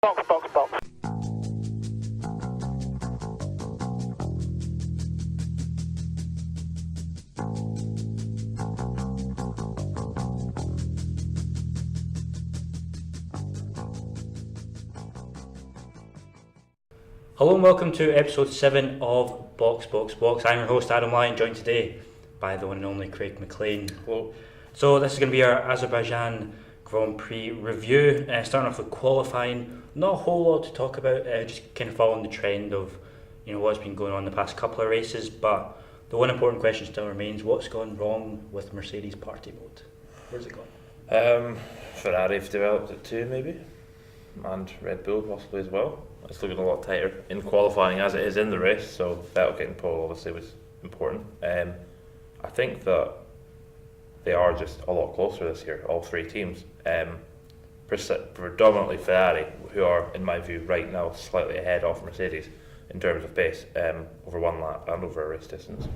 Box, box, box. Hello and welcome to episode 7 of Box, Box, Box. I'm your host Adam Lyon, joined today by the one and only Craig McLean. Hello. So this is going to be our Azerbaijan Grand Prix review, starting off with qualifying. Not a whole lot to talk about, just kind of following the trend of what's been going on the past couple of races, but the one important question still remains: what's gone wrong with Mercedes party mode? Where's it gone? Ferrari have developed it too, maybe, and Red Bull possibly as well. It's looking a lot tighter in qualifying as it is in the race, so Vettel getting pole obviously was important. I think that they are just a lot closer this year, all three teams. Predominantly Ferrari, who are, in my view, right now slightly ahead of Mercedes in terms of pace, over one lap and over a race distance.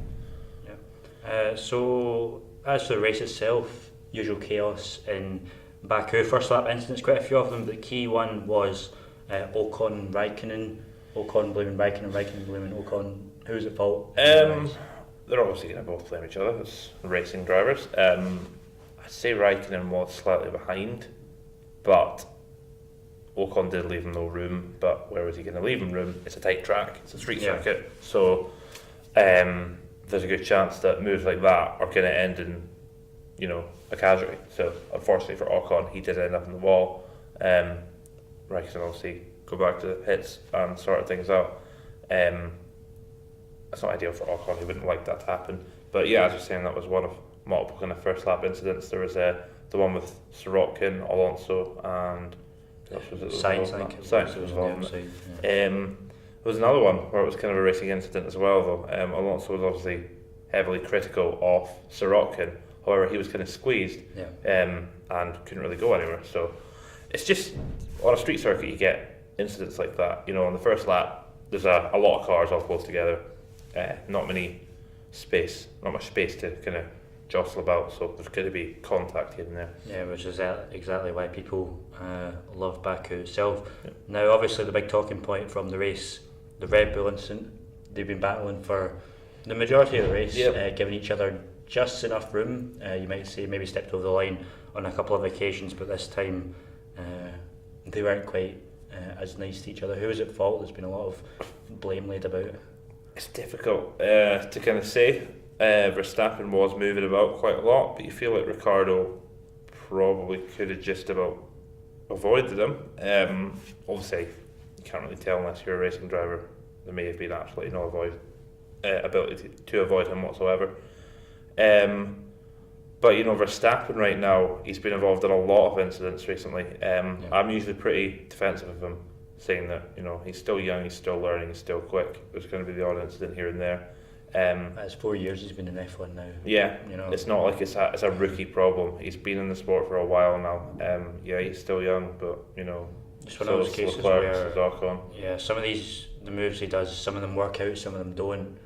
Yeah. So as for the race itself, usual chaos in Baku. First lap incidents, quite a few of them. The key one was Ocon and Raikkonen. Ocon blaming Raikkonen, Raikkonen blaming Ocon. Who's at fault? They're obviously going to both blame each other as racing drivers. I'd say Raikkonen was slightly behind, but Ocon did leave him no room. But where was he going to leave him room? It's a tight track, it's a street circuit, so there's a good chance that moves like that are going to end in a casualty. So unfortunately for Ocon, he did end up in the wall. Raikkonen obviously go back to the pits and sort things out. It's not ideal for Ocon, he wouldn't like that to happen. But yeah, as you're saying, that was one of multiple kind of first lap incidents. There was the one with Sirotkin, Alonso, and Sainz, I think. Sainz was involved. There was another one where it was kind of a racing incident as well, though. Alonso was obviously heavily critical of Sirotkin. However, he was kind of squeezed and couldn't really go anywhere. So it's just, on a street circuit, you get incidents like that. On the first lap, there's a lot of cars all close together. Not much space to kind of jostle about, so there's going to be contact here and there. Yeah, which is exactly why people love Baku itself. Yeah. Now, obviously, the big talking point from the race, the Red Bull incident, they've been battling for the majority of the race, giving each other just enough room. You might say maybe stepped over the line on a couple of occasions, but this time they weren't quite as nice to each other. Who was at fault? There's been a lot of blame laid about it. It's difficult to kind of say. Verstappen was moving about quite a lot, but you feel like Ricciardo probably could have just about avoided him. Obviously, you can't really tell unless you're a racing driver. There may have been absolutely no ability to avoid him whatsoever. But Verstappen right now, he's been involved in a lot of incidents recently. I'm usually pretty defensive of him, saying that he's still young, he's still learning, he's still quick. There's going to be the odd incident here and there. It's 4 years he's been in F1 now. Yeah, it's not like it's a rookie problem. He's been in the sport for a while now. He's still young, but it's one of those cases where Ocon. Some of the moves he does, some of them work out, some of them don't.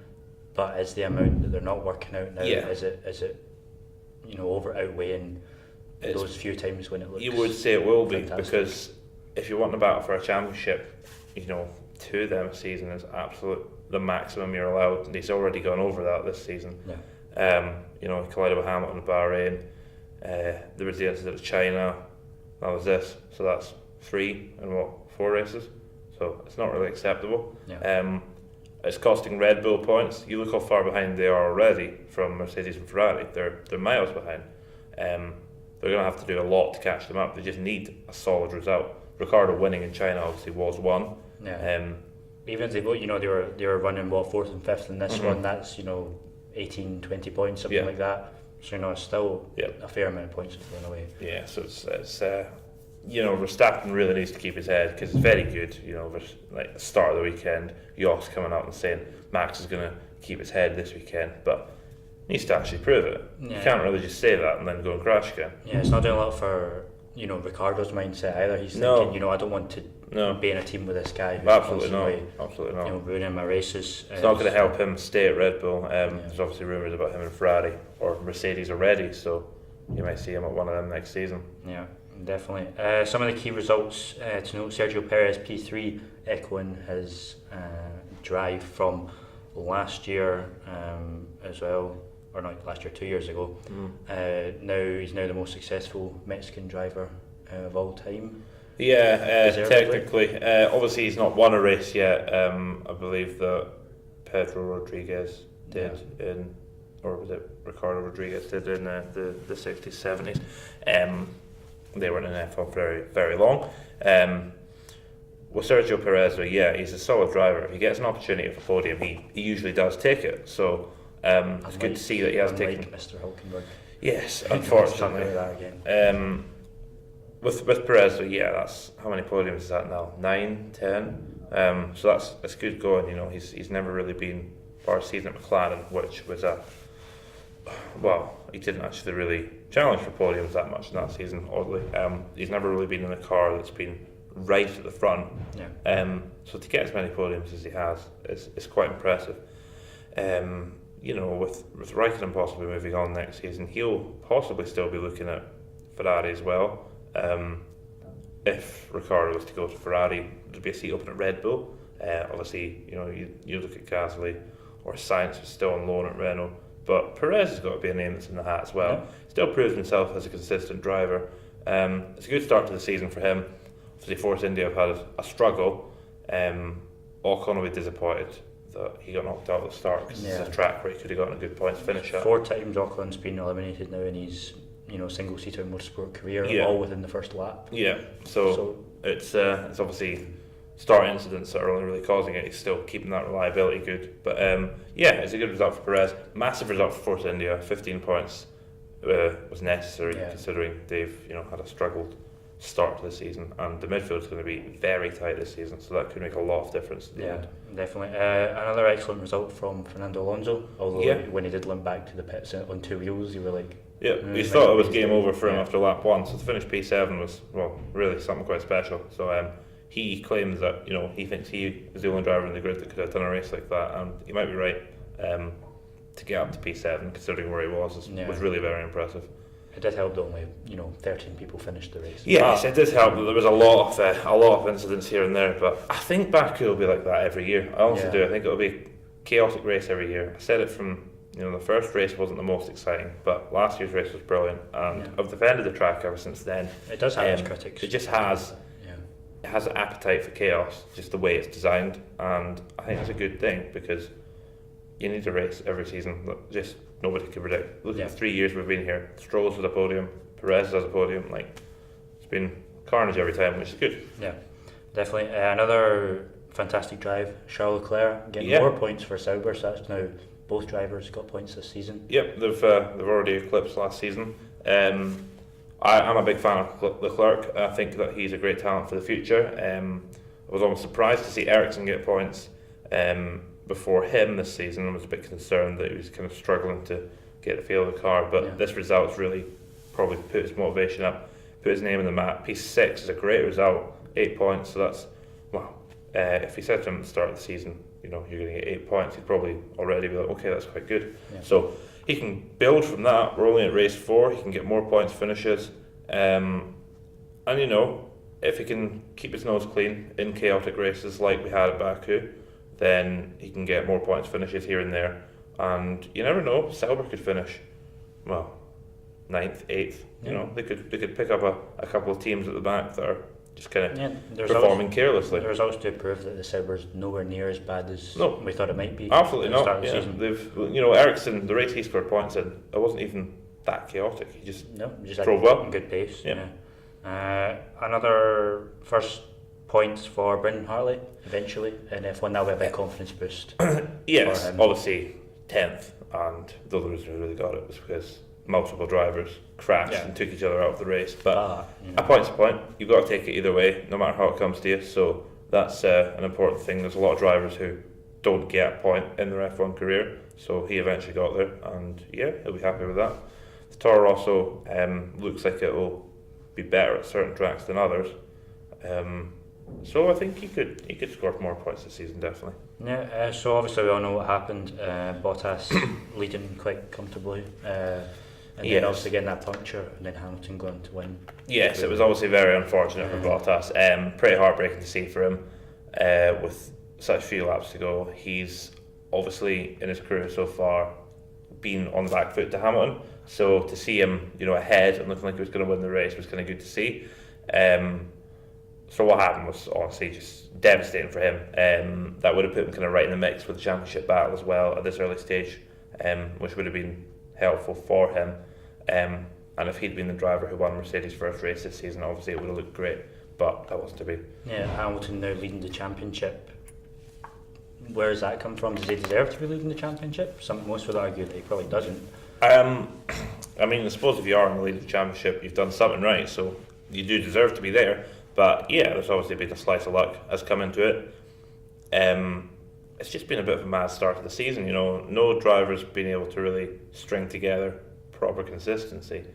But is the amount that they're not working out now? Yeah. Is it outweighing those few times when it looks? You would say it will be, fantastic. because if you want to battle for a championship, 2 of them a season is the maximum you're allowed, and he's already gone over that this season. He collided with Hamilton in Bahrain. There was the incident with China. That was this, so that's 3 in 4 races. So it's not really acceptable. It's costing Red Bull points. You look how far behind they are already from Mercedes and Ferrari. They're miles behind. They're going to have to do a lot to catch them up. They just need a solid result. Ricciardo winning in China obviously was one. Even if they were running 4th and 5th in this one, that's 18, 20 points, something like that. So it's still a fair amount of points thrown away. Yeah, so it's Verstappen really needs to keep his head, because it's very good. Like at the start of the weekend, Jos coming out and saying Max is going to keep his head this weekend, but he needs to actually prove it. You can't really just say that and then go and crash again. Yeah, it's not doing a lot for Ricciardo's mindset either. He's thinking, I don't want to be in a team with this guy who's absolutely not ruining my races. It's not going to help him stay at Red Bull. There's obviously rumours about him in Ferrari or Mercedes already, so you might see him at one of them next season. Yeah, definitely. Some of the key results to note: Sergio Perez P3, echoing his drive from last year as well, or not last year, 2 years ago. He's now the most successful Mexican driver of all time. Yeah, technically. Obviously, he's not won a race yet. I believe that Pedro Rodriguez did or was it Ricardo Rodriguez did in the 60s, 70s. They weren't in F1 very, very long. With Sergio Perez, he's a solid driver. If he gets an opportunity for a podium, he usually does take it. So it's good to see that he has taken. Mr. Hulkenberg. Yes, unfortunately. With Perez, that's how many podiums is that now? 9, 10. So that's good going. You know, he's never really been part of season at McLaren, which was he didn't actually really challenge for podiums that much in that season. Oddly, he's never really been in a car that's been right at the front. So to get as many podiums as he has is quite impressive. You know, with Raikkonen possibly moving on next season, he'll possibly still be looking at Ferrari as well. If Ricciardo was to go to Ferrari, there'd be a seat open at Red Bull. Obviously, you know, you look at Gasly or Sainz, who's still on loan at Renault, but Perez has got to be a name that's in the hat as well. Still proves himself as a consistent driver. It's a good start to the season for him. Obviously, Force India have had a struggle. Ocon will be disappointed that he got knocked out at the start because it's a track where he could have gotten a good points finish at. 4 times Ocon's been eliminated now in his single-seater motorsport career, all within the first lap. So it's obviously start incidents that are only really causing it. He's still keeping that reliability good, but it's a good result for Perez. Massive result for Force India. 15 points was necessary considering they've had a struggled start to the season, and the midfield is going to be very tight this season, so that could make a lot of difference at the end. Definitely. Another excellent result from Fernando Alonso, although when he did limp back to the pits on 2 wheels, you were like, we thought it was game over for him after lap 1, so to finish P7 was really something quite special. So he claims that he thinks he was the only driver in the grid that could have done a race like that, and he might be right. To get up to P7, considering where he was really very impressive. It did help that only 13 people finished the race. Yes, it did help. There was a lot of incidents here and there, but I think Baku will be like that every year. I honestly do. I think it'll be a chaotic race every year. I said it from the first race wasn't the most exciting, but last year's race was brilliant, and I've defended the track ever since then. It does have its critics. It just has. It has an appetite for chaos, just the way it's designed, and I think that's a good thing because you need a race every season that just nobody can predict. Look at the 3 years we've been here. Stroll's with a podium, Perez has a podium. It's been carnage every time, which is good. Yeah, definitely. Another fantastic drive, Charles Leclerc getting more points for Sauber. So that's now both drivers got points this season. Yep, they've already eclipsed last season. I'm a big fan of Leclerc. I think that he's a great talent for the future. I was almost surprised to see Ericsson get points before him this season. I was a bit concerned that he was kind of struggling to get the feel of the car, but this result's really probably put his motivation up, put his name in the map. P6 is a great result, 8 points, so that's, if he said to him at the start of the season, you're going to get 8 points, he'd probably already be like, okay, that's quite good. So he can build from that. We're only at race 4, he can get more points finishes, and if he can keep his nose clean in chaotic races like we had at Baku, then he can get more points finishes here and there, and you never know, Sauber could finish 9th, 8th. They could pick up a couple of teams at the back that are just kind of performing carelessly. The results do prove that the Sauber's nowhere near as bad as we thought it might be. Absolutely not. They've Ericsson, the race he scored points in, it wasn't even that chaotic. He just drove well, good pace. Another first points for Brendan Hartley eventually in F1. That'll be a big confidence boost. Yes, obviously 10th, and the other reason he really got it was because multiple drivers crashed and took each other out of the race. But a point's a point. You've got to take it either way, no matter how it comes to you. So that's an important thing. There's a lot of drivers who don't get a point in their F1 career, so he eventually got there, and he'll be happy with that. The Toro Rosso looks like it will be better at certain tracks than others. So I think he could score more points this season, definitely. So obviously we all know what happened. Bottas leading quite comfortably. and then obviously getting that puncture, and then Hamilton going to win. Yes, it was obviously very unfortunate for Bottas. Pretty heartbreaking to see for him with such few laps to go. He's obviously in his career so far been on the back foot to Hamilton, so to see him, ahead and looking like he was going to win the race was kind of good to see. So what happened was honestly just devastating for him. That would have put him kind of right in the mix with the championship battle as well at this early stage, which would have been helpful for him. And if he'd been the driver who won Mercedes' first race this season, obviously it would have looked great, but that wasn't to be. Yeah, Hamilton now leading the championship. Where does that come from? Does he deserve to be leading the championship? Most would argue that he probably doesn't. I mean, I suppose if you are in the lead of the championship, you've done something right, so you do deserve to be there. But yeah, there's obviously been a slice of luck has come into it. It's just been a bit of a mad start to the season. No drivers been able to really string together proper consistency.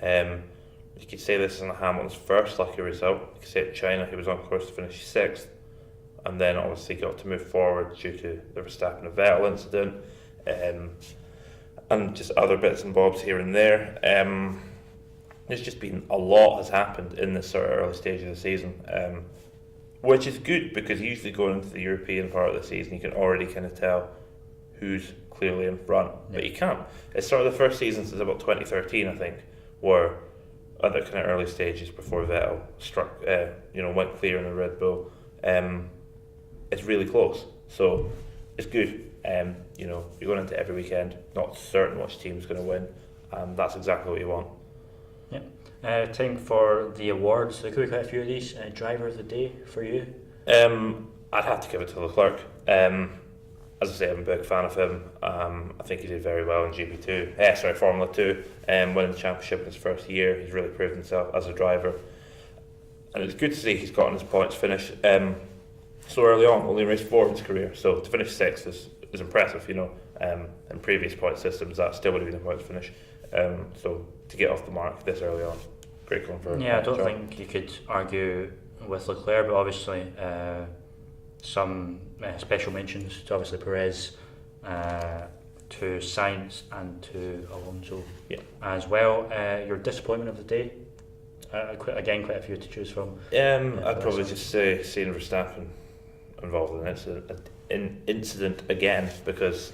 Yeah. You could say this is Hamilton's first lucky result. You could say at China he was on course to finish 6th, and then obviously got to move forward due to the Verstappen and Vettel incident, and just other bits and bobs here and there. There's just been a lot has happened in this sort of early stage of the season, which is good because usually going into the European part of the season you can already kind of tell who's clearly in front, but you can't. It's sort of the first season since about 2013, I think, where at the kind of early stages before Vettel went clear in the Red Bull, it's really close. So it's good. You're going into every weekend, not certain which team's going to win, and that's exactly what you want. Yeah. Time for the awards. There could be quite a few of these. Driver of the day for you? I'd have to give it to Leclerc. As I say, I'm a big fan of him. I think he did very well in Formula 2, winning the championship in his first year. He's really proved himself as a driver, and it's good to see he's gotten his points finish so early on. Only raced 4 in his career, so to finish 6th is impressive. In previous point systems that still would have been a points finish. So to get off the mark this early on, great going for him. Yeah, I don't think you could argue with Leclerc, but obviously some special mentions to obviously Perez, to Sainz and to Alonso as well. Your disappointment of the day? Again, quite a few to choose from. I'd probably just say seeing Verstappen involved in an incident again, because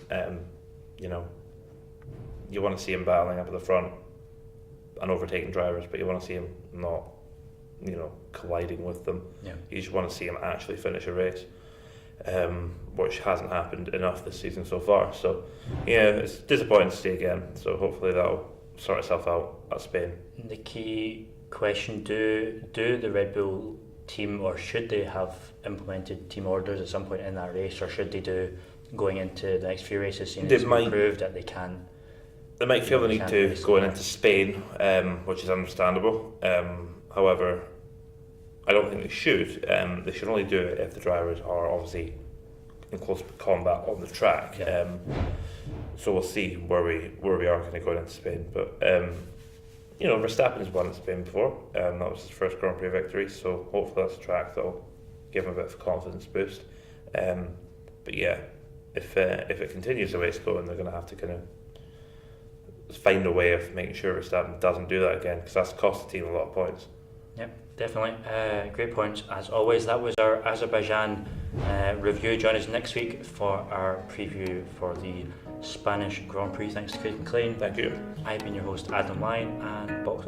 you want to see him battling up at the front and overtaking drivers, but you want to see him not, colliding with them. Yeah. You just want to see him actually finish a race, which hasn't happened enough this season so far. So, yeah, it's disappointing to see again. So hopefully that'll sort itself out at Spain. The key question: do the Red Bull team, or should they have implemented team orders at some point in that race, or should they do going into the next few races, seeing it's proved that they can? They might feel the need to going into Spain, which is understandable. However, I don't think they should. They should only do it if the drivers are obviously in close combat on the track. Yeah. So we'll see where we are kind of going into Spain. But Verstappen has won in Spain before. That was his first Grand Prix victory. So hopefully that's a track that'll give him a bit of a confidence boost. But yeah, if it continues the way it's going, they're going to have to kind of find a way of making sure Verstappen doesn't do that again, because that's cost the team a lot of points. Yep, definitely. Great points as always. That was our Azerbaijan review. Join us next week for our preview for the Spanish Grand Prix. Thanks to Craig McLean. Thank you. I've been your host Adam Lyon, and Box.